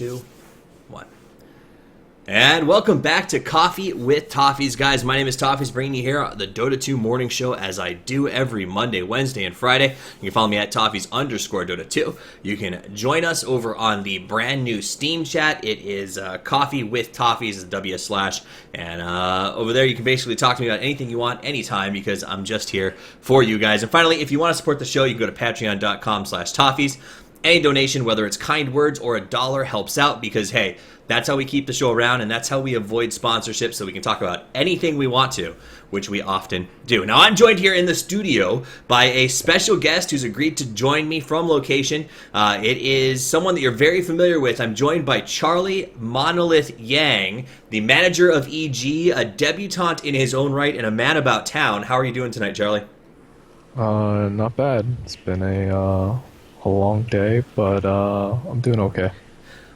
2, 1. And welcome back to Coffee with Toffees, guys. My name is Toffees, bringing you here on the Dota 2 morning show as I do every Monday, Wednesday, and Friday. You can follow me at Toffees_Dota 2. You can join us over on the brand new Steam chat. It is Coffee with Toffees, W/. And over there, you can basically talk to me about anything you want, anytime, because I'm just here for you guys. And finally, if you want to support the show, you can go to patreon.com/Toffees. Any donation, whether it's kind words or $1, helps out because, hey, that's how we keep the show around, and that's how we avoid sponsorship so we can talk about anything we want to, which we often do. Now, I'm joined here in the studio by a special guest who's agreed to join me from location. It is someone that you're very familiar with. I'm joined by Charlie Monolith Yang, the manager of EG, a debutante in his own right, and a man about town. How are you doing tonight, Charlie? Not bad. It's been a long day, but I'm doing okay.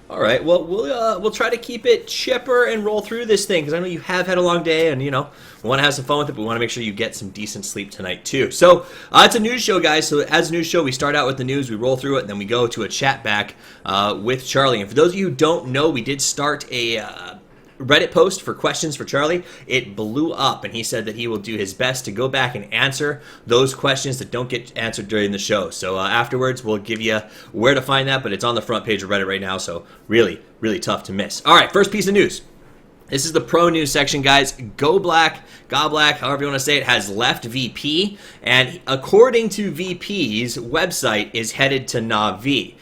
All right. Well, we'll try to keep it chipper and roll through this thing because I know you have had a long day, and we want to have some fun with it, but we want to make sure you get some decent sleep tonight too. So it's a news show, guys. So as a news show, we start out with the news, we roll through it, and then we go to a chat back with Charlie. And for those of you who don't know, we did start a Reddit post for questions for Charlie. It blew up, and he said that he will do his best to go back and answer those questions that don't get answered during the show. So afterwards, we'll give you where to find that, but it's on the front page of Reddit right now, so really, really tough to miss. All right, first piece of news. This is the pro news section, guys. Go Black, however you want to say it, has left VP, and according to VP's website, is headed to Na'Vi.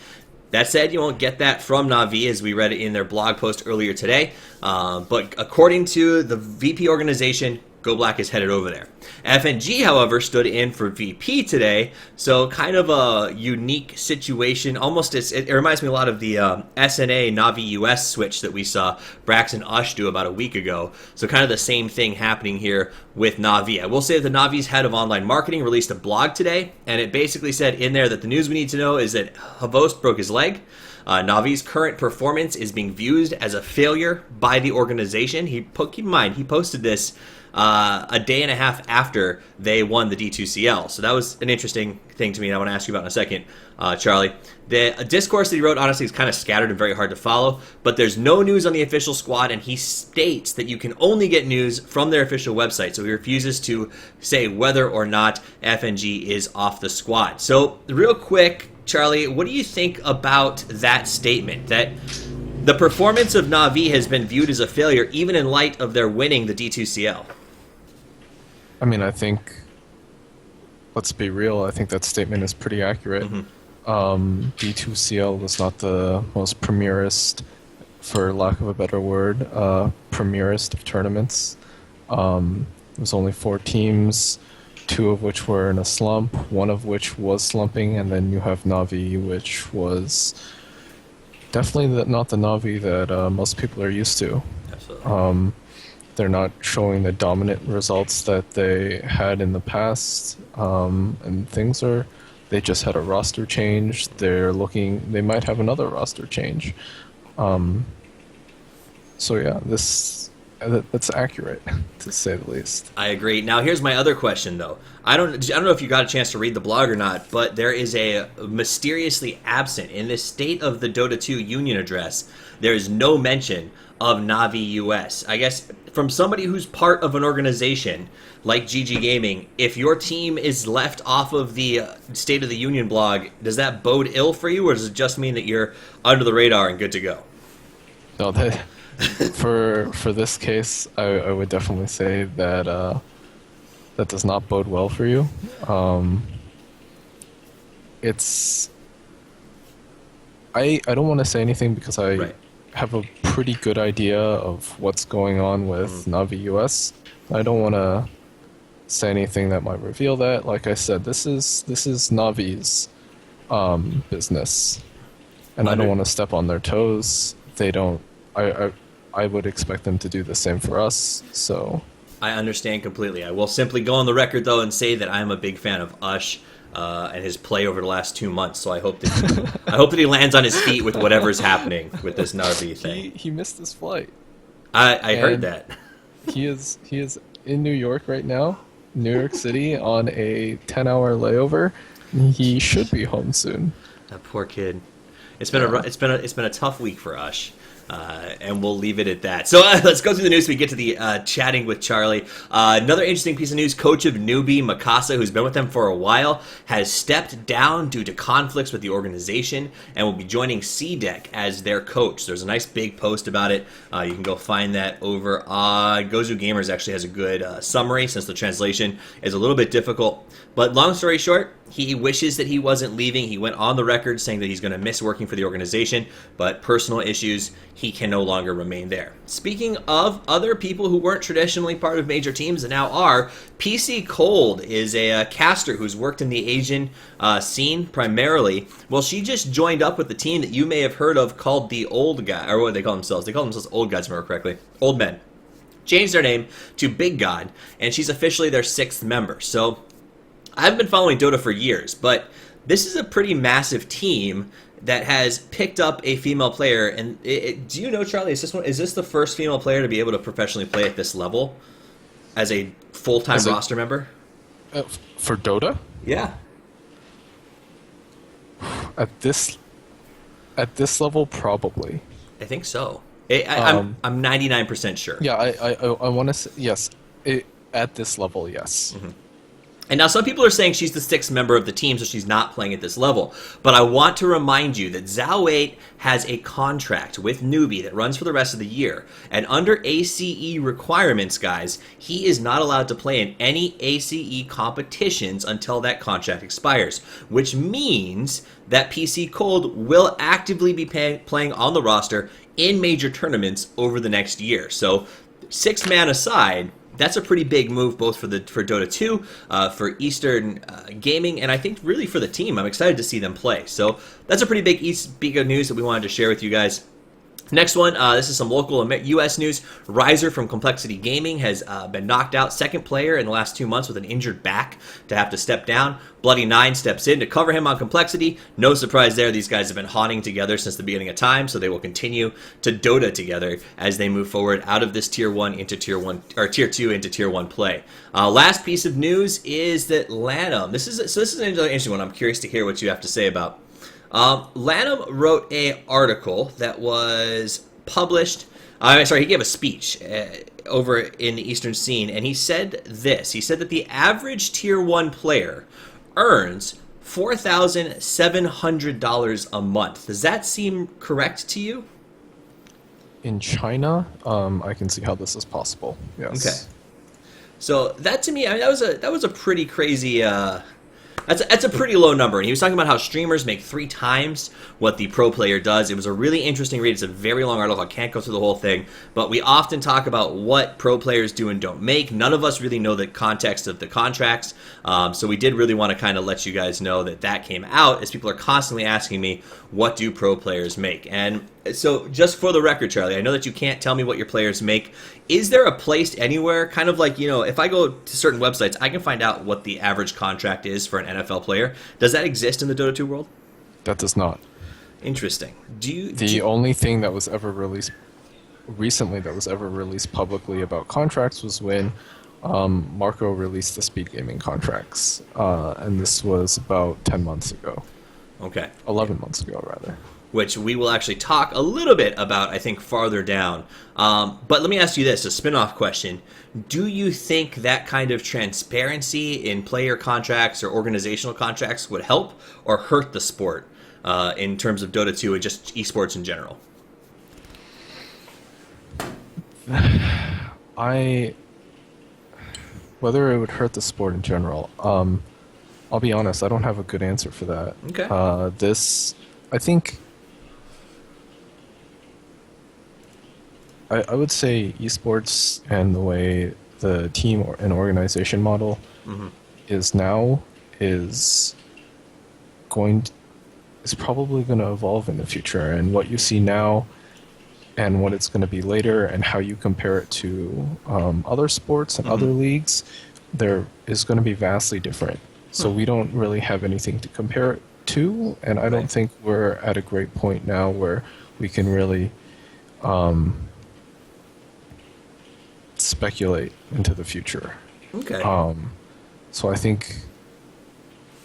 That said, you won't get that from Na'Vi, as we read it in their blog post earlier today. But according to the VP organization, Go Black is headed over there. FNG, however, stood in for VP today, so kind of a unique situation. Almost, it reminds me a lot of the SNA Na'Vi US switch that we saw Brax and Ush do about a week ago. So kind of the same thing happening here with Na'Vi. I will say that the Na'Vi's head of online marketing released a blog today, and it basically said in there that the news we need to know is that Havost broke his leg. Na'Vi's current performance is being viewed as a failure by the organization. Keep in mind, he posted this a day and a half after they won the D2CL. So that was an interesting thing to me, and I want to ask you about in a second, Charlie. The discourse that he wrote, honestly, is kind of scattered and very hard to follow, but there's no news on the official squad, and he states that you can only get news from their official website, so he refuses to say whether or not FNG is off the squad. So real quick, Charlie, what do you think about that statement, that the performance of Na'Vi has been viewed as a failure even in light of their winning the D2CL? I mean, I think, let's be real, I think that statement is pretty accurate. Mm-hmm. D2CL was not the most premierest, for lack of a better word, premierest of tournaments. There was only 4 teams, 2 of which were in a slump, 1 of which was slumping, and then you have Na'Vi, which was definitely not the Na'Vi that most people are used to. Absolutely. They're not showing the dominant results that they had in the past, and they just had a roster change. They might have another roster change. So yeah, that's accurate, to say the least. I agree. Now, here's my other question, though. I don't know if you got a chance to read the blog or not, but there is a mysteriously absent in this State of the Dota 2 Union address. There is no mention of Na'Vi US. I guess from somebody who's part of an organization like GG Gaming, if your team is left off of the State of the Union blog, does that bode ill for you, or does it just mean that you're under the radar and good to go? No, for this case, I would definitely say that that does not bode well for you. I don't want to say anything because I have a pretty good idea of what's going on with Na'Vi US. I don't want to say anything that might reveal that. Like I said, this is Na'Vi's business, and I don't want to step on their toes. They don't. I would expect them to do the same for us. So I understand completely. I will simply go on the record though and say that I'm a big fan of Ush and his play over the last 2 months. So I hope that he lands on his feet with whatever's happening with this Na'Vi thing. He missed his flight. I heard that. He is in New York right now, New York City, on a 10-hour layover. He should be home soon. That poor kid. It's been a tough week for Ush. And we'll leave it at that. So let's go through the news so we get to the chatting with Charlie. Another interesting piece of news, coach of Newbie, Mikasa, who's been with them for a while, has stepped down due to conflicts with the organization and will be joining C-Deck as their coach. There's a nice big post about it. You can go find that over on Gozu Gamers. Actually has a good summary since the translation is a little bit difficult. But long story short, he wishes that he wasn't leaving. He went on the record saying that he's going to miss working for the organization, but personal issues, he can no longer remain there. Speaking of other people who weren't traditionally part of major teams and now are, PC Cold is a caster who's worked in the Asian scene primarily. Well, she just joined up with the team that you may have heard of called the Old Guy, or what do they call themselves? They call themselves Old Guys, if I remember correctly. Old Men. Changed their name to Big God, and she's officially their 6th member. So I've been following Dota for years, but this is a pretty massive team that has picked up a female player. And do you know, Charlie, is this the first female player to be able to professionally play at this level as a full-time roster member? For Dota? Yeah. At this level, probably. I think so. I'm 99% sure. Yeah, I want to say yes. At this level, yes. Mm-hmm. And now some people are saying she's the 6th member of the team, so she's not playing at this level. But I want to remind you that Zhao 8 has a contract with Newbie that runs for the rest of the year. And under ACE requirements, guys, he is not allowed to play in any ACE competitions until that contract expires. Which means that PC Cold will actively be playing on the roster in major tournaments over the next year. So 6-man aside, that's a pretty big move both for Dota 2, for Eastern Gaming, and I think really for the team. I'm excited to see them play. So that's a pretty big bit of news that we wanted to share with you guys. Next one, this is some local U.S. news. Riser from Complexity Gaming has been knocked out, 2nd player in the last 2 months with an injured back to have to step down. Bloody Nine steps in to cover him on Complexity. No surprise there, these guys have been haunting together since the beginning of time, so they will continue to Dota together as they move forward out of this Tier 1 into Tier 1, or Tier 2 into Tier 1 play. Last piece of news is that Lanham, this is an interesting one. I'm curious to hear what you have to say about. Lanham wrote an article that was published. He gave a speech over in the Eastern scene, and he said this. He said that the average Tier 1 player earns $4,700 a month. Does that seem correct to you? In China, I can see how this is possible. Yes. Okay. So that to me, I mean, that was a pretty crazy. That's a pretty low number. And he was talking about how streamers make 3 times what the pro player does. It was a really interesting read. It's a very long article. I can't go through the whole thing. But we often talk about what pro players do and don't make. None of us really know the context of the contracts. So we did really want to kind of let you guys know that came out, as people are constantly asking me, what do pro players make? And so just for the record, Charlie, I know that you can't tell me what your players make. Is there a place anywhere, kind of like, if I go to certain websites, I can find out what the average contract is for an NFL player? Does that exist in the Dota 2 world? That does not. Interesting. The only thing that was ever released recently publicly about contracts was when Marco released the speed gaming contracts, and this was about 10 months ago. Okay. 11 months ago, rather. Which we will actually talk a little bit about, I think, farther down. But let me ask you this, a spin-off question. Do you think that kind of transparency in player contracts or organizational contracts would help or hurt the sport in terms of Dota 2 and just esports in general? Whether it would hurt the sport in general, I'll be honest, I don't have a good answer for that. Okay. I think I would say esports and the way the team and organization model is now is probably going to evolve in the future, and what you see now and what it's going to be later and how you compare it to other sports and other leagues, there is going to be vastly different. So we don't really have anything to compare it to, and I don't think we're at a great point now where we can really speculate into the future. Okay. So I think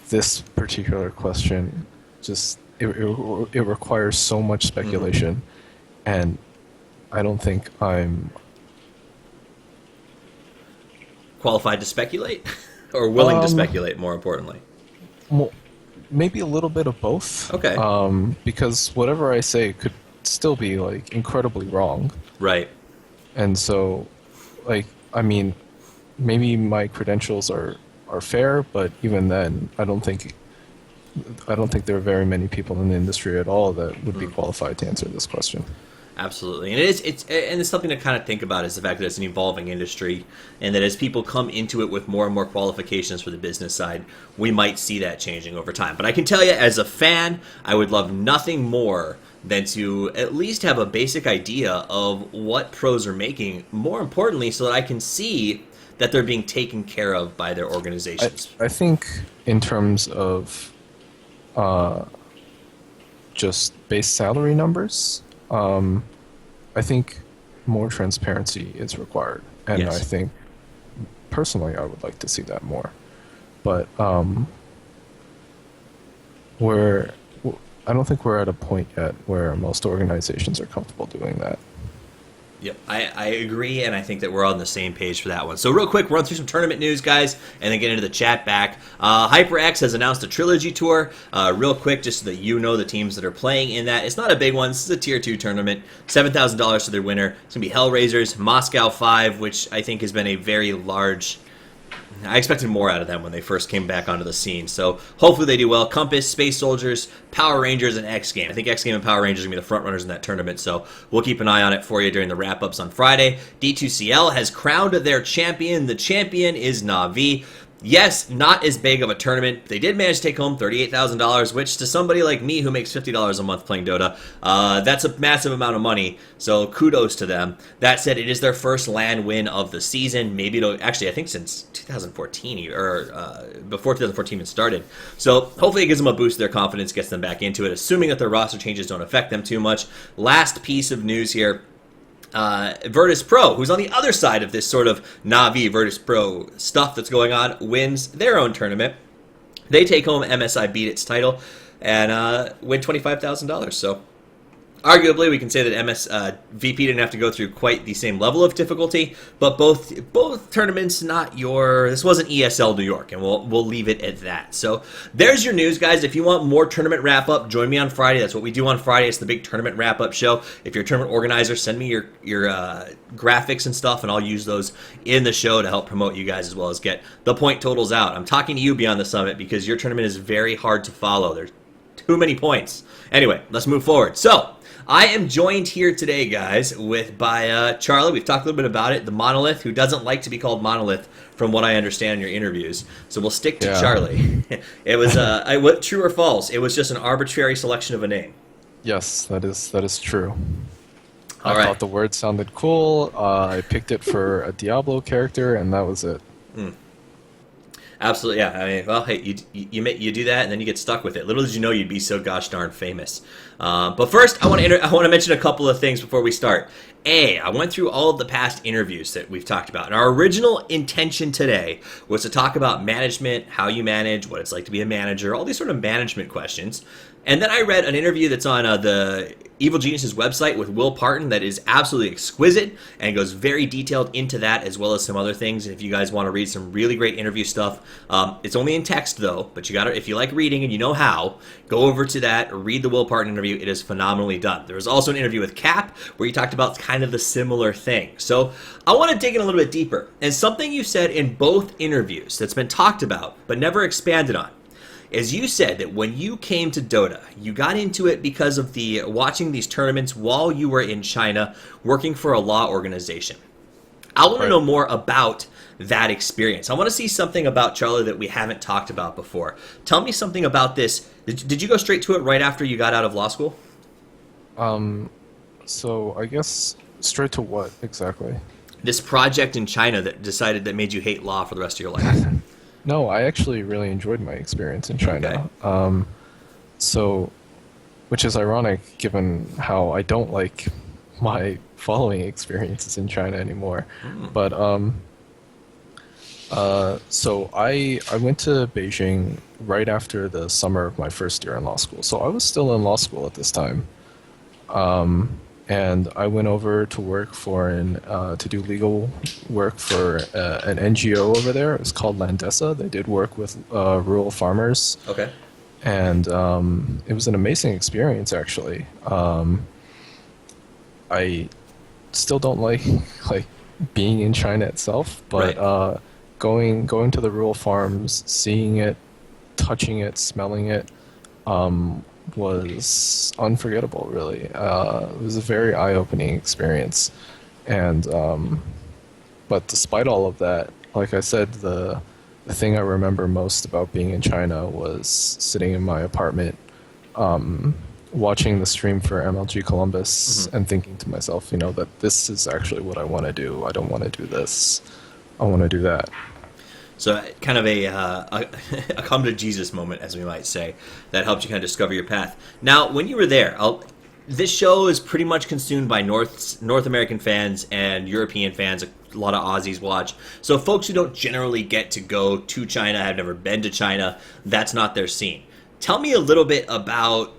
this particular question just it requires so much speculation, and I don't think I'm Qualified to speculate, or willing to um speculate? More importantly. mo- maybe a little bit of both. Okay. Because whatever I say could still be like incredibly wrong, Right. and so like I mean maybe my credentials are fair, but even then I don't think there are very many people in the industry at all that would be qualified to answer this question. Absolutely, and it's something to kind of think about is the fact that it's an evolving industry, and that as people come into it with more and more qualifications for the business side, we might see that changing over time. But I can tell you, as a fan, I would love nothing more than to at least have a basic idea of what pros are making. More importantly, so that I can see that they're being taken care of by their organizations. I think in terms of just base salary numbers, I think more transparency is required, and Yes. I think personally I would like to see that more. But we're I don't think we're at a point yet where most organizations are comfortable doing that. Yep, I agree, and I think that we're on the same page for that one. So real quick, run through some tournament news, guys, and then get into the chat back. HyperX has announced a trilogy tour. Real quick, just so that you know the teams that are playing in that. It's not a big one. This is a Tier 2 tournament. $7,000 to their winner. It's going to be Hellraisers, Moscow 5, which I think has been a very large... I expected more out of them when they first came back onto the scene. So hopefully they do well. Compass, Space Soldiers, Power Rangers, and X Game. I think X Game and Power Rangers are going to be the front runners in that tournament. So we'll keep an eye on it for you during the wrap-ups on Friday. D2CL has crowned their champion. The champion is Na'Vi. Yes, not as big of a tournament. They did manage to take home $38,000, which to somebody like me who makes $50 a month playing Dota, that's a massive amount of money. So kudos to them. That said, it is their first LAN win of the season. Maybe it'll actually, I think since 2014 or before 2014 even started. So hopefully it gives them a boost to their confidence, gets them back into it, assuming that their roster changes don't affect them too much. Last piece of news here. Virtus Pro, who's on the other side of this sort of Na'Vi Virtus Pro stuff that's going on, wins their own tournament. They take home MSI Beat It's title and win $25,000. So arguably, we can say that VP didn't have to go through quite the same level of difficulty, but both tournaments, this wasn't ESL New York, and we'll leave it at that. So there's your news, guys. If you want more tournament wrap-up, join me on Friday. That's what we do on Friday. It's the big tournament wrap-up show. If you're a tournament organizer, send me your graphics and stuff, and I'll use those in the show to help promote you guys as well as get the point totals out. I'm talking to you Beyond the Summit because your tournament is very hard to follow. There's too many points. Anyway, let's move forward. So I am joined here today, guys, by Charlie. We've talked a little bit about it. The Monolith, who doesn't like to be called Monolith, from what I understand in your interviews. So we'll stick to Charlie. It was what, true or false? It was just an arbitrary selection of a name. Yes, that is true. All I right. thought the word sounded cool. I picked it for a Diablo character, and that was it. Absolutely, yeah. I mean, well, hey, you do that, and then you get stuck with it. Little did you know you'd be so gosh darn famous. But first, I want to mention a couple of things before we start. I went through all of the past interviews that we've talked about, and our original intention today was to talk about management, how you manage, what it's like to be a manager, all these sort of management questions. And then I read an interview that's on the Evil Genius's website with Will Parton that is absolutely exquisite and goes very detailed into that as well as some other things. And if you guys want to read some really great interview stuff, it's only in text though, but if you like reading and you know how, go over to that, read the Will Parton interview. It is phenomenally done. There was also an interview with Cap where you talked about kind of the similar thing. So I want to dig in a little bit deeper. And something you said in both interviews that's been talked about but never expanded on is you said that when you came to Dota, you got into it because of watching these tournaments while you were in China working for a law organization. I want to know more about that experience. I want to see something about Charlie that we haven't talked about before. Tell me something about this. Did you go straight to it right after you got out of law school? So I guess straight to what exactly? This project in China that made you hate law for the rest of your life. No, I actually really enjoyed my experience in China. Okay. Which is ironic given how I don't like my following experiences in China anymore. But So I went to Beijing right after the summer of my first year in law school. So I was still in law school at this time. And I went over to work to do legal work for an NGO over there. It's called Landesa. They did work with rural farmers, Okay. and it was an amazing experience actually. I still don't like being in China itself, but Right. going to the rural farms, seeing it, touching it, smelling it, was unforgettable. Really, it was a very eye-opening experience, and but despite all of that, like I said, the thing I remember most about being in China was sitting in my apartment, watching the stream for MLG Columbus Mhm. and thinking to myself, that this is actually what I want to do. I don't want to do this. I want to do that. So kind of a come to Jesus moment, as we might say, that helped you kind of discover your path. Now, when you were there, this show is pretty much consumed by North American fans and European fans. A lot of Aussies watch. So folks who don't generally get to go to China, have never been to China, that's not their scene. Tell me a little bit about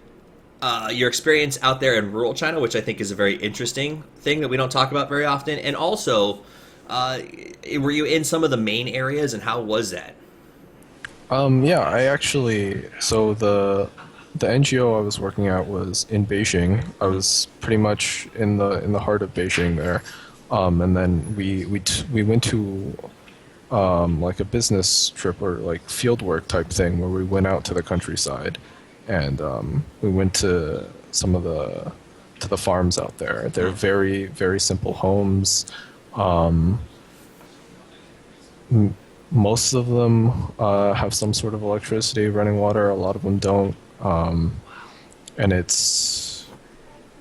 your experience out there in rural China, which I think is a very interesting thing that we don't talk about very often, and also uh, were you in some of the main areas, and how was that? Yeah, I actually, so the NGO I was working at was in Beijing. I Mhm. was pretty much in the heart of Beijing there, and then we went to like a business trip or like field work type thing where we went out to the countryside, and we went to some of the farms out there. They're Hmm. very very simple homes. Most of them have some sort of electricity, running water. A lot of them don't. And it's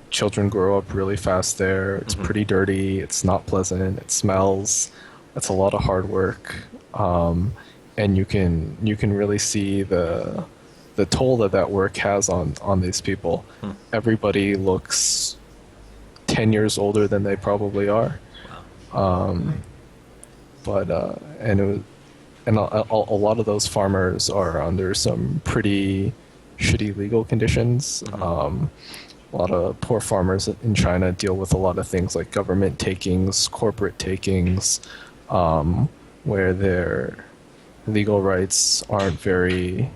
children grow up really fast there. It's Hmm. pretty dirty. It's not pleasant. It smells. It's a lot of hard work, and you can really see the toll that work has on these people. Hmm. Everybody looks 10 years older than they probably are, Wow. but and it was, and a lot of those farmers are under some pretty shitty legal conditions. Hmm. A lot of poor farmers in China deal with a lot of things like government takings, corporate takings, where their legal rights aren't very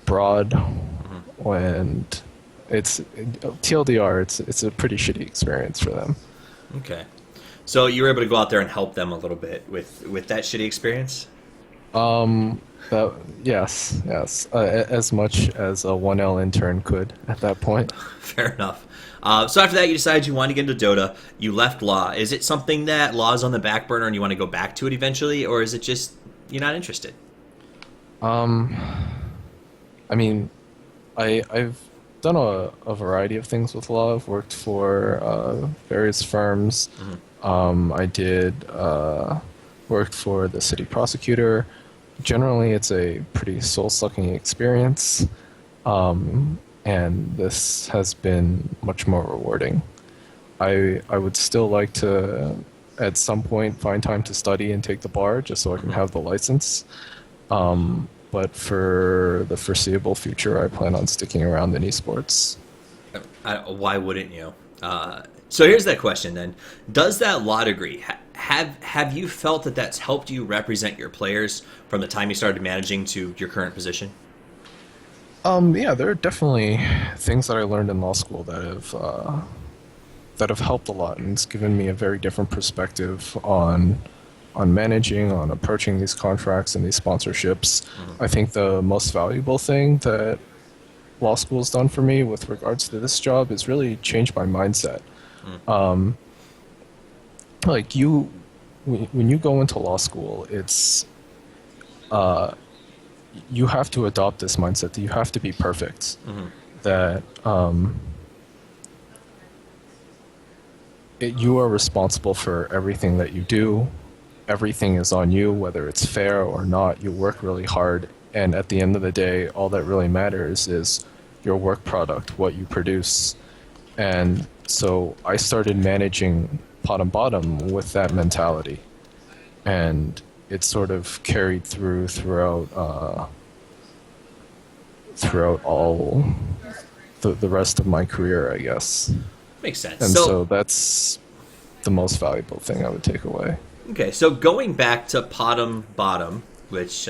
broad, Hmm. and it's TLDR. It's a pretty shitty experience for them. Okay. So you were able to go out there and help them a little bit with that shitty experience. That, yes, yes, as much as a 1L intern could at that point. Fair enough. So after that, you decided you wanted to get into Dota. You left law. Is it something that law is on the back burner and you want to go back to it eventually, or is it just you're not interested? I mean, I've done a variety of things with law. I've worked for various firms. Hmm. I did worked for the city prosecutor. Generally, it's a pretty soul-sucking experience, and this has been much more rewarding. I would still like to, at some point, find time to study and take the bar just so I can Hmm. have the license. But for the foreseeable future, I plan on sticking around in esports. Why wouldn't you? So here's that question then: does that law degree have you felt that that's helped you represent your players from the time you started managing to your current position? Yeah, there are definitely things that I learned in law school that have helped a lot, and it's given me a very different perspective on managing, on approaching these contracts and these sponsorships. Hmm. I think the most valuable thing that law school has done for me with regards to this job is really changed my mindset. Like when you go into law school, it's you have to adopt this mindset that you have to be perfect. Hmm. That you are responsible for everything that you do. Everything is on you, whether it's fair or not. You work really hard, and at the end of the day, all that really matters is your work product, what you produce. And so I started managing pot and bottom with that mentality. and it sort of carried throughout all the rest of my career, I guess. Makes sense. And so that's the most valuable thing I would take away. Okay, so going back to Potom Bottom, which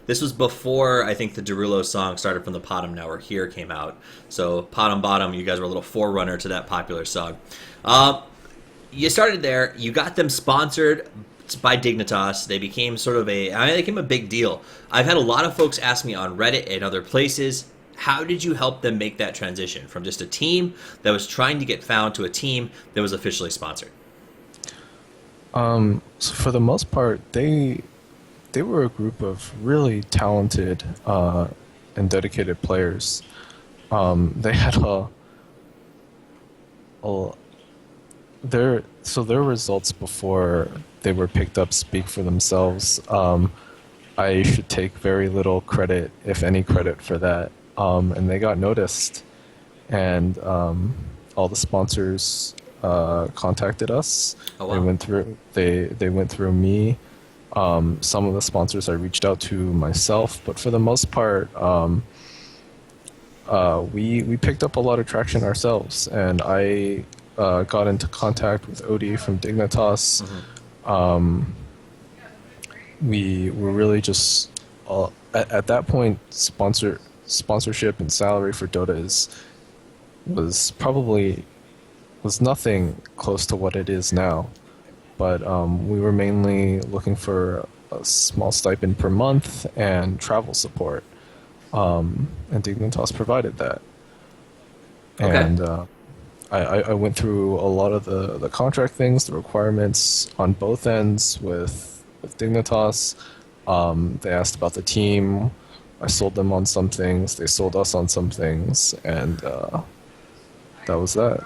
this was before I think the Derulo song Started from the Potom Now We're Here came out. So Potom Bottom, you guys were a little forerunner to that popular song. You started there. You got them sponsored by Dignitas. They became they became a big deal. I've had a lot of folks ask me on Reddit and other places, how did you help them make that transition from just a team that was trying to get found to a team that was officially sponsored? So for the most part, they were a group of really talented and dedicated players. They had their results before they were picked up speak for themselves. I should take very little credit, if any credit, for that. And they got noticed, and all the sponsors contacted us. Oh, wow. They went through me. Some of the sponsors I reached out to myself, but for the most part, we picked up a lot of traction ourselves, and I got into contact with Odie from Dignitas. We were really just at that point sponsorship and salary for Dota was nothing close to what it is now, but we were mainly looking for a small stipend per month and travel support, and Dignitas provided that. Okay. And I went through a lot of the contract things, the requirements on both ends with Dignitas. They asked about the team. I sold them on some things. They sold us on some things, and that was that.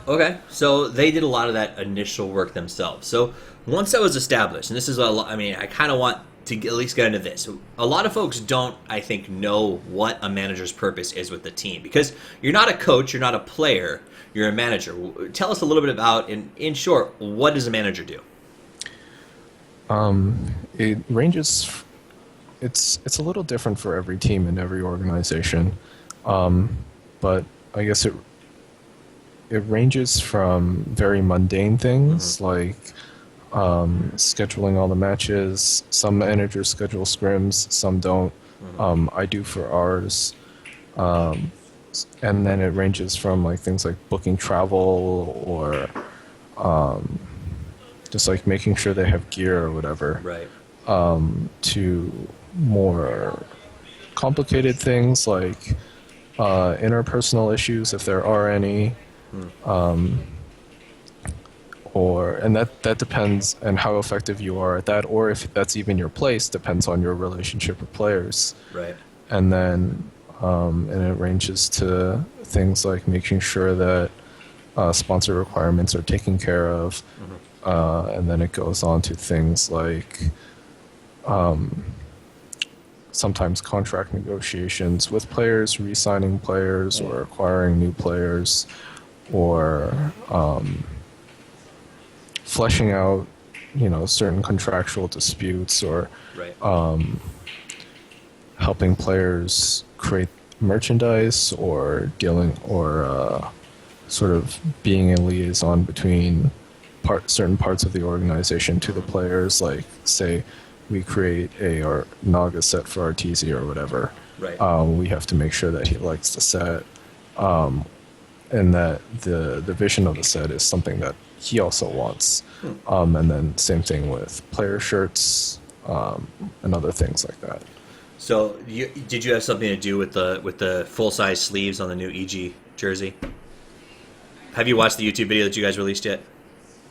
Okay, so they did a lot of that initial work themselves. So once that was established, and this is I kind of want to at least get into this. A lot of folks don't, I think, know what a manager's purpose is with the team, because you're not a coach, you're not a player, you're a manager. Tell us a little bit about, in short, what does a manager do? It ranges. It's a little different for every team and every organization, but I guess it ranges from very mundane things like scheduling all the matches. Some managers schedule scrims, some don't. I do for ours. And then it ranges from like things like booking travel or just like making sure they have gear or whatever. Right. To more complicated things like interpersonal issues, if there are any. And that depends, and how effective you are at that, or if that's even your place, depends on your relationship with players. Right. And then and it ranges to things like making sure that sponsor requirements are taken care of. And then it goes on to things like sometimes contract negotiations with players, re-signing players, or acquiring new players, or fleshing out, certain contractual disputes, or Right. Helping players create merchandise, or sort of being a liaison between certain parts of the organization to the players. Like, say, we create a Naga set for Arteezy or whatever. Right. We have to make sure that he likes the set, and that the vision of the set is something that he also wants. And then same thing with player shirts, and other things like that. So did you have something to do with the full size sleeves on the new EG jersey? Have you watched the YouTube video that you guys released yet?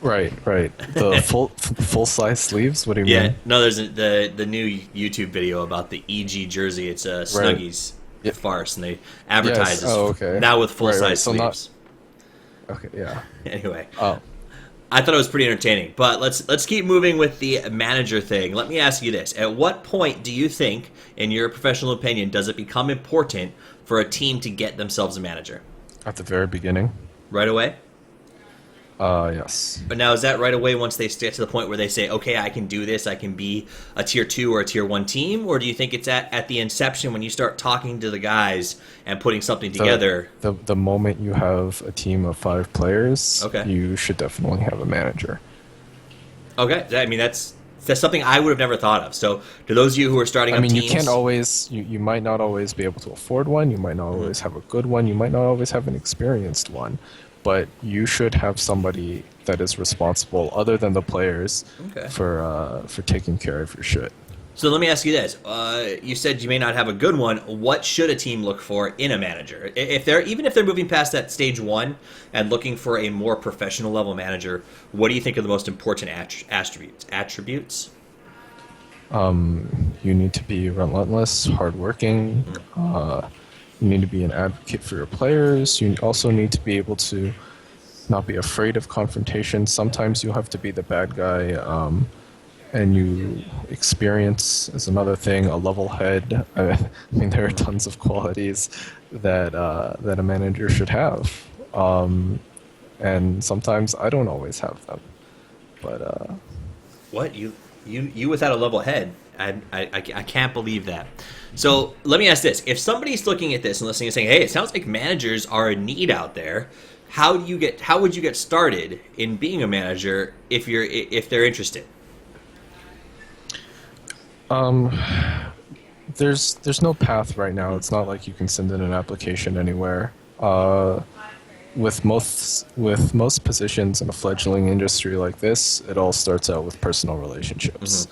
Right. The full size sleeves. What do you mean? No. There's the new YouTube video about the EG jersey. It's a Snuggies farce, and they advertise this now with full size sleeves. Okay. Yeah. Anyway. Oh. I thought it was pretty entertaining, but let's keep moving with the manager thing. Let me ask you this: at what point do you think, in your professional opinion, does it become important for a team to get themselves a manager? At the very beginning. Right away? Yes. But now, is that right away once they get to the point where they say, okay, I can do this, I can be a tier 2 or a tier 1 team? Or do you think it's at the inception when you start talking to the guys and putting something together? The moment you have a team of 5 players, Okay. you should definitely have a manager. Okay. I mean, that's something I would have never thought of. So, to those of you who are starting I up mean, teams, you can't always, you might not always be able to afford one, you might not always have a good one, you might not always have an experienced one, but you should have somebody that is responsible, other than the players, Okay. for taking care of your shit. So let me ask you this: you said you may not have a good one. What should a team look for in a manager? If they're even if they're moving past that stage 1 and looking for a more professional level manager, what do you think are the most important attributes? You need to be relentless, hardworking. You need to be an advocate for your players. You also need to be able to not be afraid of confrontation. Sometimes you have to be the bad guy, and you experience is another thing. A level head. I mean, there are tons of qualities that that a manager should have, and sometimes I don't always have them. But What you without a level head? I can't believe that. So let me ask this: if somebody's looking at this and listening and saying, "Hey, it sounds like managers are a need out there," how would you get started in being a manager if they're interested? there's no path right now. It's not like you can send in an application anywhere. With most positions in a fledgling industry like this, it all starts out with personal relationships.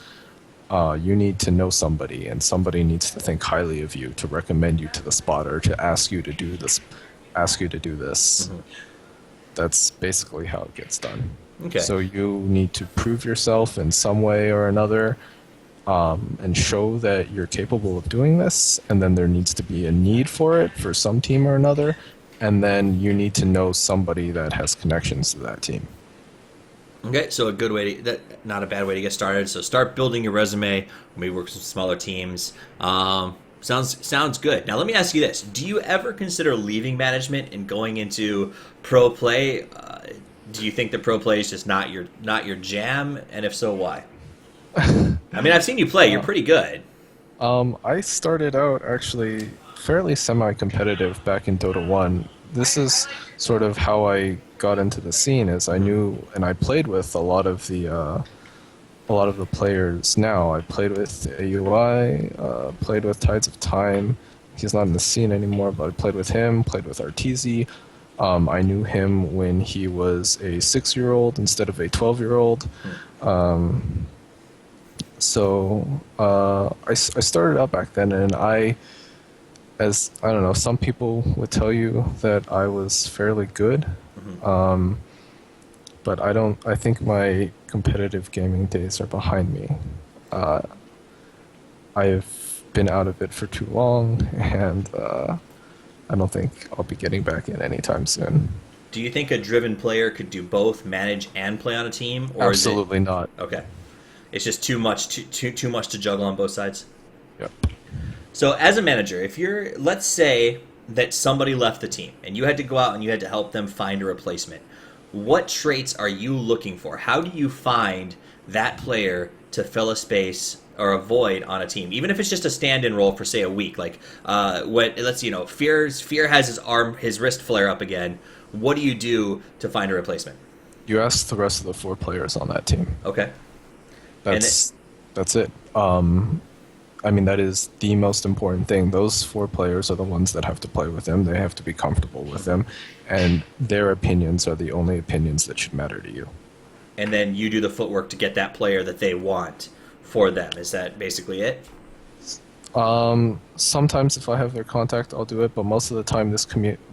You need to know somebody, and somebody needs to think highly of you to recommend you to the spotter, to ask you to do this. That's basically how it gets done. Okay. So you need to prove yourself in some way or another, and show that you're capable of doing this, and then there needs to be a need for it for some team or another, and then you need to know somebody that has connections to that team. Okay, so a good way not a bad way to get started. So start building your resume. Maybe work with some smaller teams. Sounds good. Now let me ask you this: do you ever consider leaving management and going into pro play? Do you think that pro play is just not your jam? And if so, why? I mean, I've seen you play. You're pretty good. I started out actually fairly semi-competitive back in Dota 1. This is sort of how I got into the scene, as I knew and I played with a lot of the players now. I played with AUI, played with Tides of Time. He's not in the scene anymore, but I played with him, played with Arteezy. I knew him when he was a 6-year-old instead of a 12-year-old. So I started out back then, and I don't know, some people would tell you that I was fairly good, but I think my competitive gaming days are behind me. I've been out of it for too long, and I don't think I'll be getting back in anytime soon. Do you think a driven player could do both, manage and play on a team? Or Absolutely not. Okay. It's just too much to juggle on both sides. Yep. So as a manager, let's say that somebody left the team and you had to go out and you had to help them find a replacement. What traits are you looking for? How do you find that player to fill a space or a void on a team, even if it's just a stand-in role for say a week? Like, Fear has his wrist flare up again. What do you do to find a replacement? You ask the rest of the 4 players on that team. Okay. That's it. I mean, that is the most important thing. Those 4 players are the ones that have to play with him. They have to be comfortable with him, and their opinions are the only opinions that should matter to you. And then you do the footwork to get that player that they want for them. Is that basically it? Sometimes if I have their contact, I'll do it, but most of the time,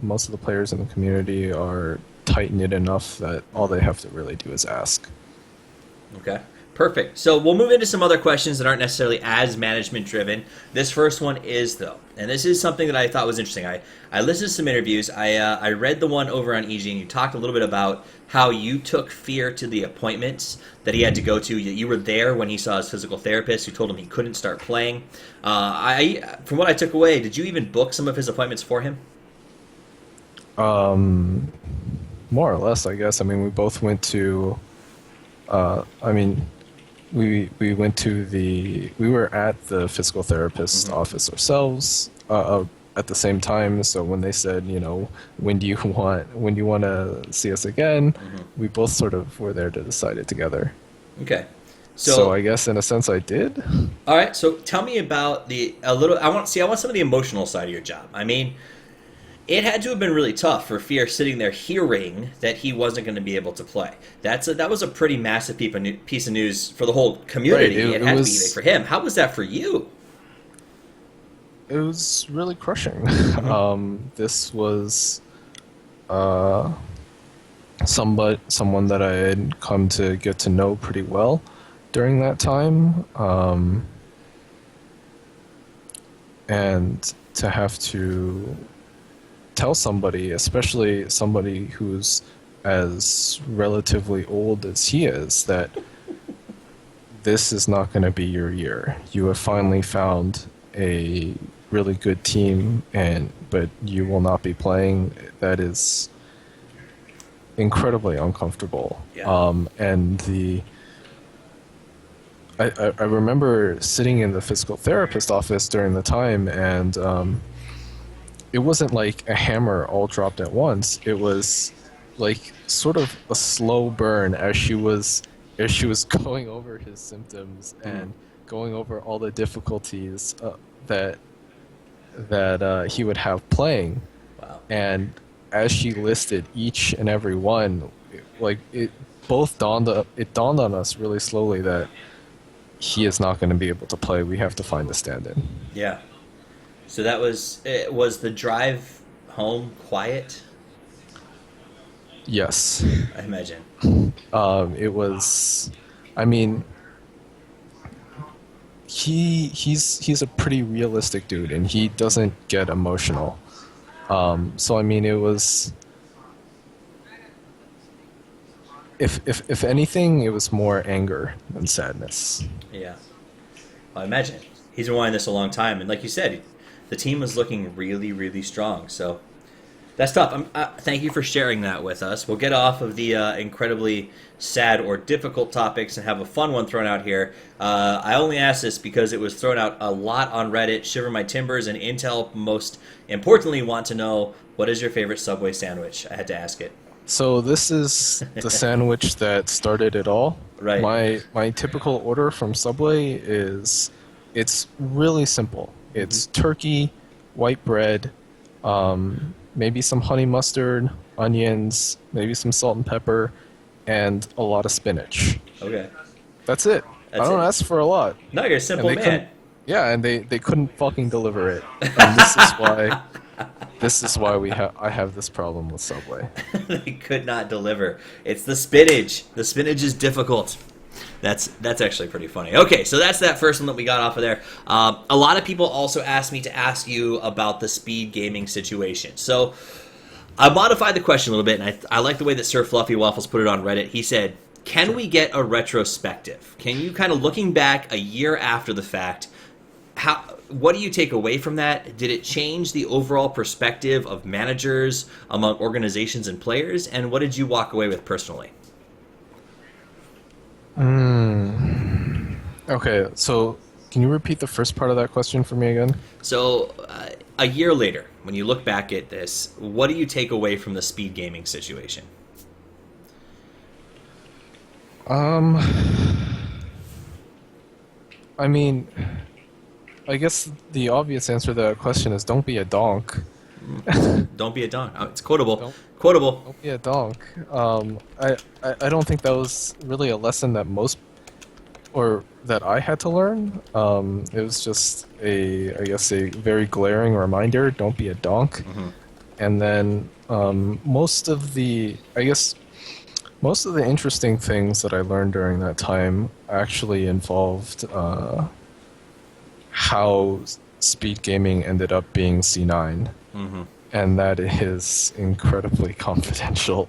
most of the players in the community are tight-knit enough that all they have to really do is ask. Okay. Perfect. So we'll move into some other questions that aren't necessarily as management driven. This first one is, though, and this is something that I thought was interesting. I listened to some interviews. I read the one over on EG, and you talked a little bit about how you took Fear to the appointments that he had to go to. You were there when he saw his physical therapist, who told him he couldn't start playing. From what I took away, did you even book some of his appointments for him? More or less, I guess. I mean, we both went to. I mean, we went to we were at the physical therapist's office ourselves at the same time. So when they said, when do you want to see us again, we both sort of were there to decide it together. Okay. So I guess in a sense I did. All right. So tell me about I want some of the emotional side of your job. I mean, it had to have been really tough for Fear sitting there hearing that he wasn't going to be able to play. That was a pretty massive piece of news for the whole community. Right, it had to be big for him. How was that for you? It was really crushing. This was someone that I had come to get to know pretty well during that time, and to have to tell somebody, especially somebody who's as relatively old as he is, that this is not going to be your year. You have finally found a really good team, but you will not be playing. That is incredibly uncomfortable. Yeah. I remember sitting in the physical therapist office during the time, and it wasn't like a hammer all dropped at once. It was like sort of a slow burn as she was going over his symptoms and going over all the difficulties that he would have playing. Wow. And as she listed each and every one, it dawned on us really slowly that he is not going to be able to play. We have to find a stand-in. Yeah. So was the drive home quiet? Yes. I imagine. It was, I mean, he's a pretty realistic dude, and he doesn't get emotional. So I mean, it was, if anything, it was more anger than sadness. Yeah. I imagine. He's been wanting this a long time, and like you said, the team was looking really, really strong. So that's tough. Thank you for sharing that with us. We'll get off of the incredibly sad or difficult topics and have a fun one thrown out here. I only asked this because it was thrown out a lot on Reddit. Shiver My Timbers and Intel, most importantly, want to know, what is your favorite Subway sandwich? I had to ask it. So this is the sandwich that started it all. Right. My typical order from Subway it's really simple. It's turkey, white bread, maybe some honey mustard, onions, maybe some salt and pepper, and a lot of spinach. Okay. That's it. I don't ask for a lot. No, you're a simple man. Yeah, and they couldn't fucking deliver it. And this is why I have this problem with Subway. They could not deliver. It's the spinach. The spinach is difficult. That's actually pretty funny. Okay, so that's that first one that we got off of there. A lot of people also asked me to ask you about the speed gaming situation. So I modified the question a little bit, and I like the way that Sir Fluffy Waffles put it on Reddit. He said, can we get a retrospective? Can you, kind of looking back a year after the fact, what do you take away from that? Did it change the overall perspective of managers among organizations and players? And what did you walk away with personally? Okay, so can you repeat the first part of that question for me again? So, a year later, when you look back at this, what do you take away from the speed gaming situation? I mean, I guess the obvious answer to that question is don't be a donk. Don't be a donk. Oh, it's quotable. Quotable. Don't be a donk. I don't think that was really a lesson that that I had to learn. It was just I guess a very glaring reminder, don't be a donk. And then most of the interesting things that I learned during that time actually involved how speed gaming ended up being C9. And that is incredibly confidential.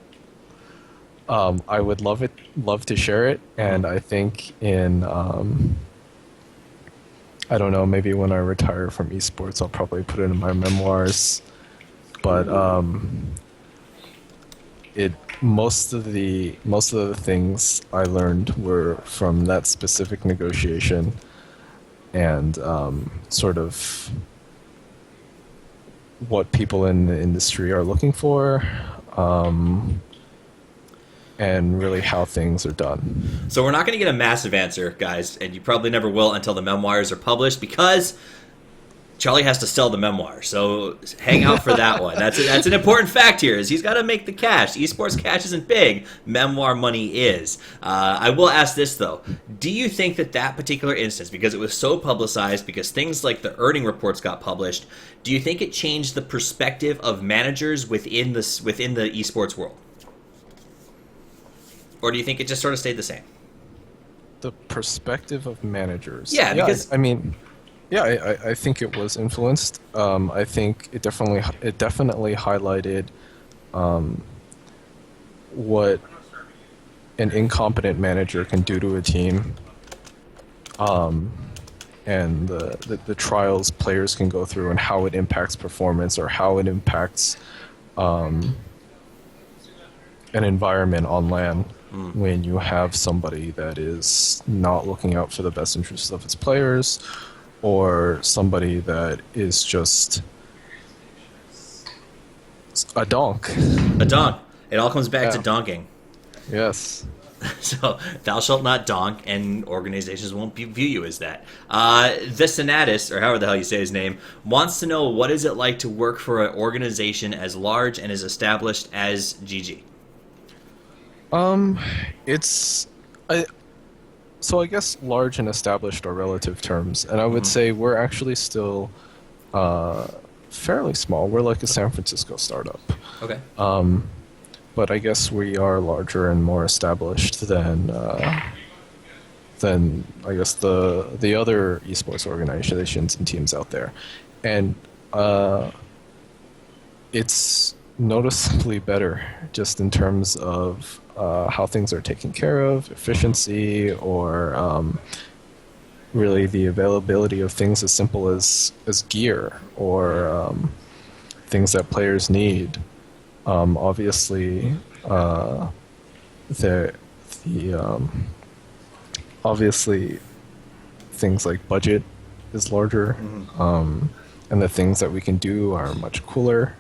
I would love to share it, and I think I don't know, maybe when I retire from esports, I'll probably put it in my memoirs. But it most of the things I learned were from that specific negotiation, and sort of what people in the industry are looking for, and really how things are done. So we're not going to get a massive answer, guys, and you probably never will until the memoirs are published, because Charlie has to sell the memoir. So hang out for that one. That's an important fact here. Is he's got to make the cash. Esports cash isn't big. Memoir money is. I will ask this though: do you think that particular instance, because it was so publicized, because things like the earning reports got published, do you think it changed the perspective of managers within the esports world? Or do you think it just sort of stayed the same? The perspective of managers. Yeah, because I mean, yeah, I think it was influenced. I think it definitely highlighted what an incompetent manager can do to a team, and the trials players can go through, and how it impacts performance, or how it impacts an environment on LAN. When you have somebody that is not looking out for the best interests of its players, or somebody that is just a donk. A donk. It all comes back to donking. Yes. So, thou shalt not donk, and organizations won't view you as that. The Senatus, or however the hell you say his name, wants to know, what is it like to work for an organization as large and as established as GG? So I guess large and established are relative terms, and I would say we're actually still fairly small. We're like a San Francisco startup. Okay. But I guess we are larger and more established than I guess the other esports organizations and teams out there, and it's noticeably better just in terms of how things are taken care of, efficiency, or really the availability of things as simple as gear, or things that players need. Obviously, obviously things like budget is larger, and the things that we can do are much cooler.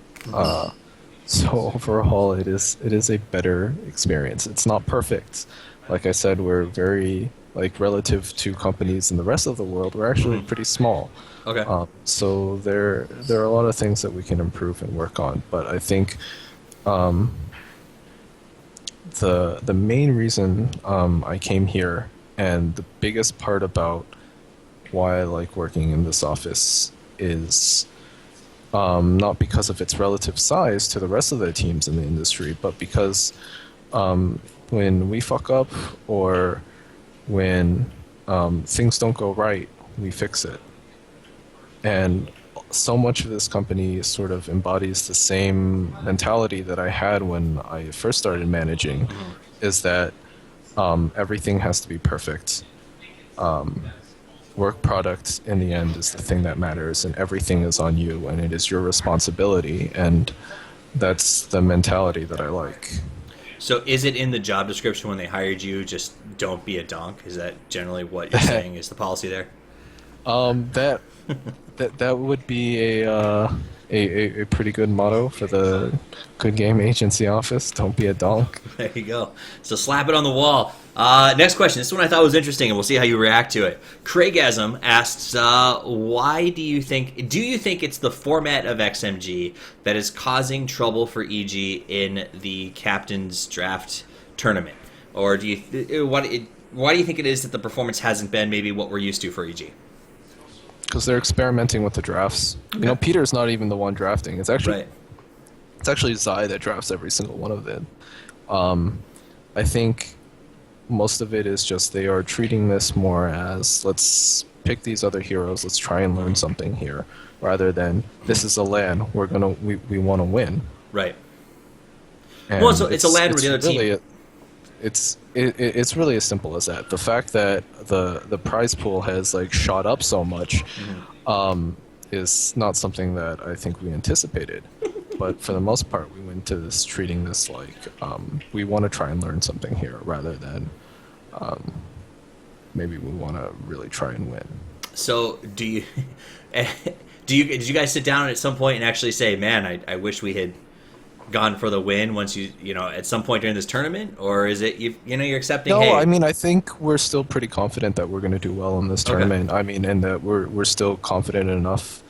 So overall, it is a better experience. It's not perfect. Like I said, we're very, like, relative to companies in the rest of the world, we're actually pretty small. Okay. So there are a lot of things that we can improve and work on. But I think the main reason I came here, and the biggest part about why I like working in this office, is not because of its relative size to the rest of the teams in the industry, but because when we fuck up, or when things don't go right, we fix it. And so much of this company sort of embodies the same mentality that I had when I first started managing, is that everything has to be perfect. Work product in the end is the thing that matters, and everything is on you, and it is your responsibility, and that's the mentality that I like. So is it in the job description when they hired you, just don't be a donk? Is that generally what you're saying is the policy there? That would be a pretty good motto for the Good Game Agency office. Don't be a donk. There you go. So slap it on the wall. Next question. This one I thought was interesting, and we'll see how you react to it. Craigasm asks, why do you think it's the format of XMG that is causing trouble for EG in the Captain's Draft tournament? Or why do you think it is that the performance hasn't been maybe what we're used to for EG? Because they're experimenting with the drafts. Okay. You know, Peter's not even the one drafting. It's actually Zai that drafts every single one of them. I think most of it is just they are treating this more as, let's pick these other heroes, let's try and learn something here, rather than this is a LAN, we want to win. Right. And well, so it's a LAN with the other team. It's really as simple as that. The fact that the prize pool has like shot up so much is not something that I think we anticipated. But for the most part, we went to this treating this like we want to try and learn something here rather than maybe we want to really try and win. So do you did you guys sit down at some point and actually say, man, I wish we had gone for the win once at some point during this tournament, or is it you're accepting? No, Hey, I mean I think we're still pretty confident that we're going to do well in this okay, tournament. I mean, and that we're still confident enough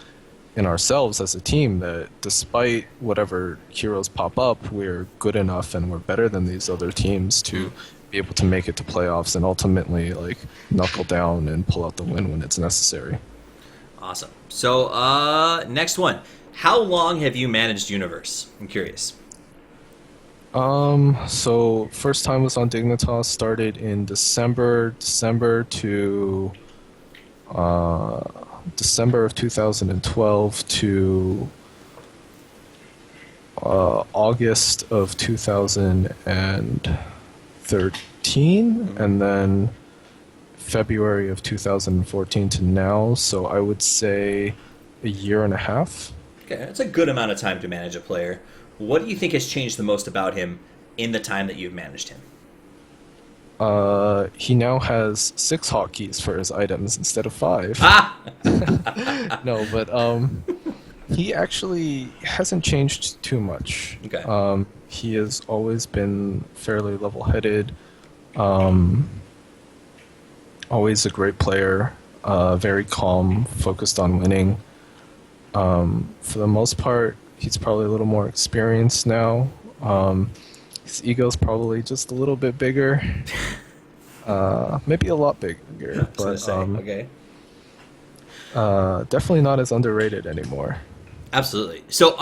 in ourselves as a team that despite whatever heroes pop up, we're good enough and we're better than these other teams to be able to make it to playoffs and ultimately like knuckle down and pull out the win when it's necessary. awesome. So next one, how long have you managed Universe? I'm curious. So first time was on Dignitas, started in December to December of 2012 to August of 2013, and then February of 2014 to now. So I would say a year and a half. Okay, that's a good amount of time to manage a player. What do you think has changed the most about him in the time that you've managed him? He now has 6 hotkeys for his items instead of 5. Ah! No, but he actually hasn't changed too much. Okay. He has always been fairly level-headed, always a great player, very calm, focused on winning. For the most part, he's probably a little more experienced now. His ego's probably just a little bit bigger. Maybe a lot bigger, but okay. definitely not as underrated anymore. Absolutely. So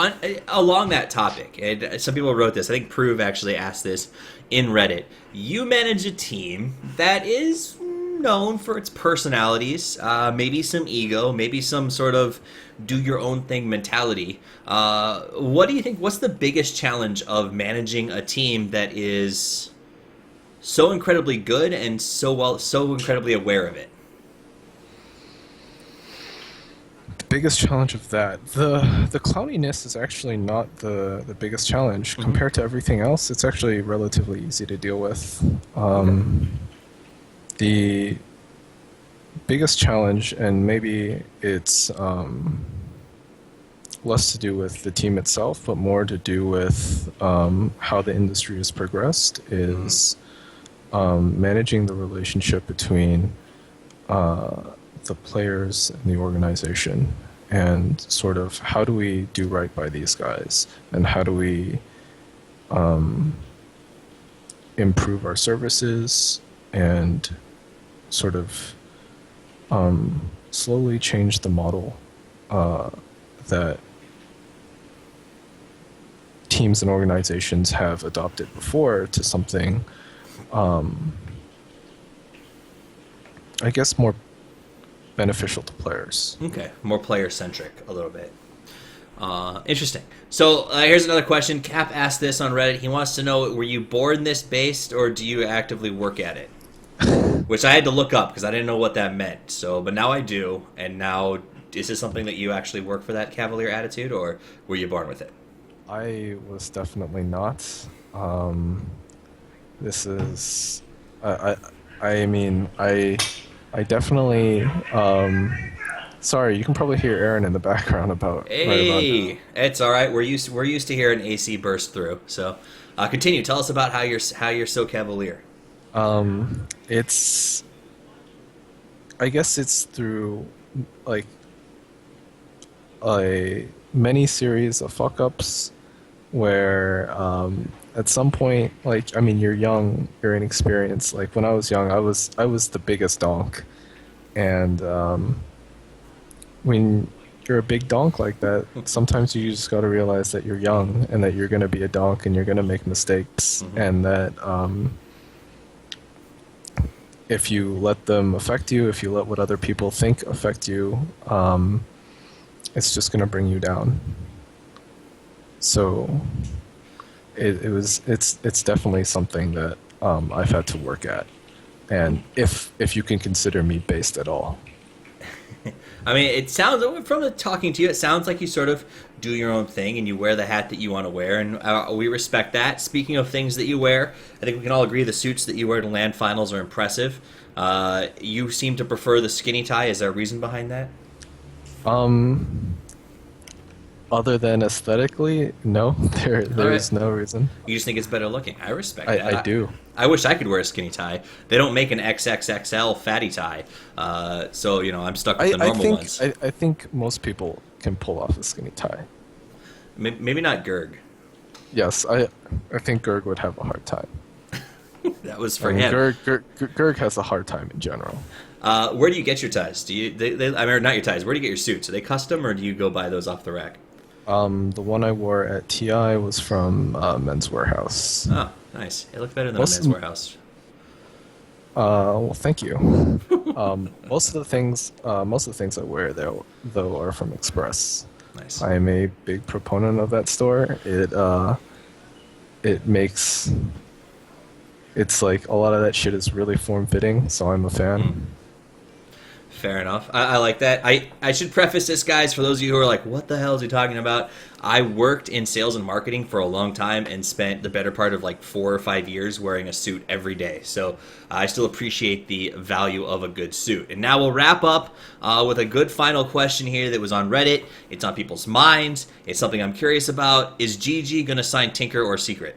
along that topic, and some people wrote this. I think Prove actually asked this in Reddit. You manage a team that is known for its personalities, maybe some ego, maybe some sort of do your own thing mentality. What do you think? What's the biggest challenge of managing a team that is so incredibly good and so incredibly aware of it? Biggest challenge of that, the clowniness is actually not the biggest challenge. Compared to everything else, it's actually relatively easy to deal with. The biggest challenge, and maybe it's less to do with the team itself but more to do with how the industry has progressed, is managing the relationship between the players and the organization, and sort of how do we do right by these guys, and how do we improve our services and sort of slowly change the model that teams and organizations have adopted before to something I guess more beneficial to players. Okay, more player-centric a little bit. Interesting. So here's another question. Cap asked this on Reddit. He wants to know, were you born this based, or do you actively work at it? Which I had to look up because I didn't know what that meant. So, but now I do. And now, is this something that you actually work for, that cavalier attitude, or were you born with it? I was definitely not. This is... I mean, I definitely... sorry, you can probably hear Aaron in the background about... Hey, right about it's all right. We're used to hearing AC burst through. So, continue. Tell us about how you're so cavalier. It's... I guess it's through, like, a many series of fuck-ups where, at some point, like, I mean, you're young, you're inexperienced. Like, when I was young, I was the biggest donk. And, when you're a big donk like that, sometimes you just gotta realize that you're young and that you're gonna be a donk and you're gonna make mistakes, and that, if you let them affect you, if you let what other people think affect you, it's just going to bring you down. So it's definitely something that I've had to work at, and if you can consider me based at all. I mean, it sounds from the talking to you, it sounds like you sort of do your own thing and you wear the hat that you want to wear, and we respect that. Speaking of things that you wear, I think we can all agree the suits that you wear to land finals are impressive. You seem to prefer the skinny tie. Is there a reason behind that? Um, Other than aesthetically, no, there's no reason. You just think it's better looking. I respect I, that. I do. I wish I could wear a skinny tie. They don't make an XXXL fatty tie, so I'm stuck with the normal ones. I think most people can pull off a skinny tie. Maybe not Gerg. Yes, I think Gerg would have a hard time. That was for I mean, him. Gerg has a hard time in general. Where do you get your ties? Do you? I mean, not your ties. Where do you get your suits? Are they custom, or do you go buy those off the rack? The one I wore at TI was from Men's Warehouse. Oh, nice. It looked better than a Men's Warehouse. Well, thank you. Most of the things I wear though are from Express. Nice. I am a big proponent of that store. It makes it's like a lot of that shit is really form fitting, so I'm a fan. Fair enough. I like that. I should preface this, guys, for those of you who are like, what the hell is he talking about? I worked in sales and marketing for a long time and spent the better part of like 4 or 5 years wearing a suit every day. So I still appreciate the value of a good suit. And now we'll wrap up with a good final question here that was on Reddit. It's on people's minds. It's something I'm curious about. Is GG going to sign Tinker or Secret?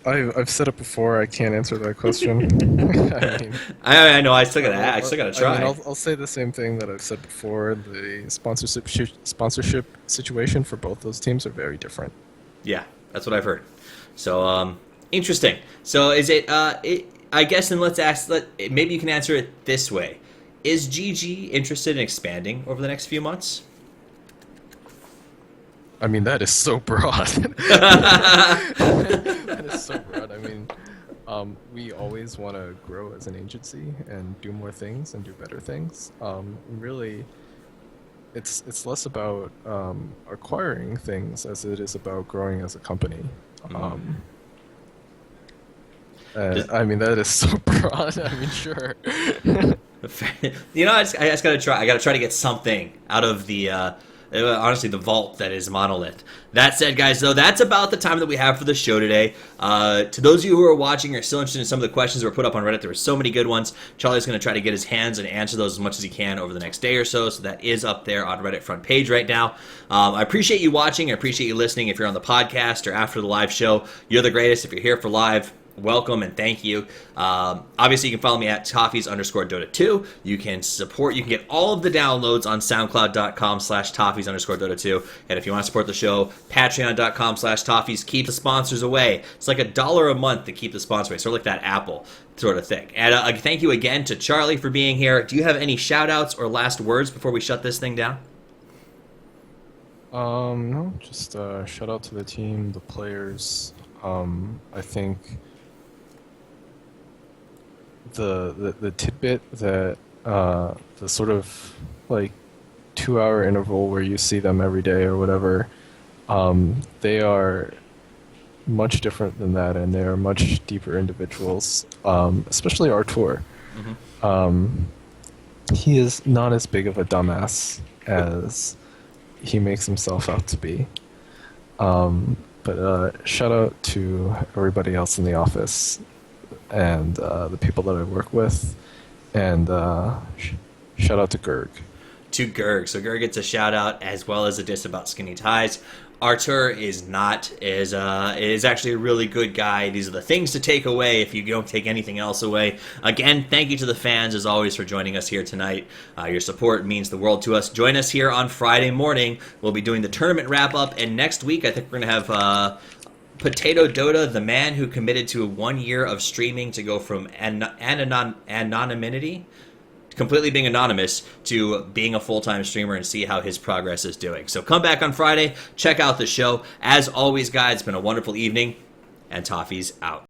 I've said it before. I can't answer that question. I know. I still gotta try. I mean, I'll say the same thing that I've said before. The sponsorship situation for both those teams are very different. Yeah, that's what I've heard. So interesting. So is it? I guess, and let's ask. Maybe you can answer it this way: is GG interested in expanding over the next few months? I mean, that is so broad. That is so broad. I mean, we always want to grow as an agency and do more things and do better things. Really, it's less about acquiring things as it is about growing as a company. I mean, that is so broad. I mean, sure. I just gotta try. I gotta try to get something out of the. Honestly, the vault that is Monolith. That said, guys, though, that's about the time that we have for the show today. To those of you who are watching or are still interested in some of the questions that were put up on Reddit, there were so many good ones. Charlie's going to try to get his hands and answer those as much as he can over the next day or so. So that is up there on Reddit front page right now. I appreciate you watching. I appreciate you listening. If you're on the podcast or after the live show, you're the greatest. If you're here for live, welcome and thank you. Obviously, you can follow me at Toffees_Dota2. You can get all of the downloads on SoundCloud.com/Toffees_Dota2. And if you want to support the show, Patreon.com/Toffees. Keep the sponsors away. It's like $1 a month to keep the sponsors away. Sort of like that Apple sort of thing. And thank you again to Charlie for being here. Do you have any shout outs or last words before we shut this thing down? No, just shout out to the team, the players. I think the tidbit that the sort of like 2-hour interval where you see them every day or whatever, they are much different than that, and they are much deeper individuals, especially Artur. He is not as big of a dumbass as he makes himself out to be. But shout out to everybody else in the office and the people that I work with, and shout out to Gerg. To Gerg. So Gerg gets a shout out as well as a diss about skinny ties. Artur is actually a really good guy. These are the things to take away if you don't take anything else away. Again, thank you to the fans as always for joining us here tonight. Your support means the world to us. Join us here on Friday morning. We'll be doing the tournament wrap up, and next week I think we're gonna have Potato Dota, the man who committed to 1 year of streaming to go from anonymity, completely being anonymous, to being a full-time streamer, and see how his progress is doing. So come back on Friday, check out the show. As always, guys, it's been a wonderful evening, and Toffees out.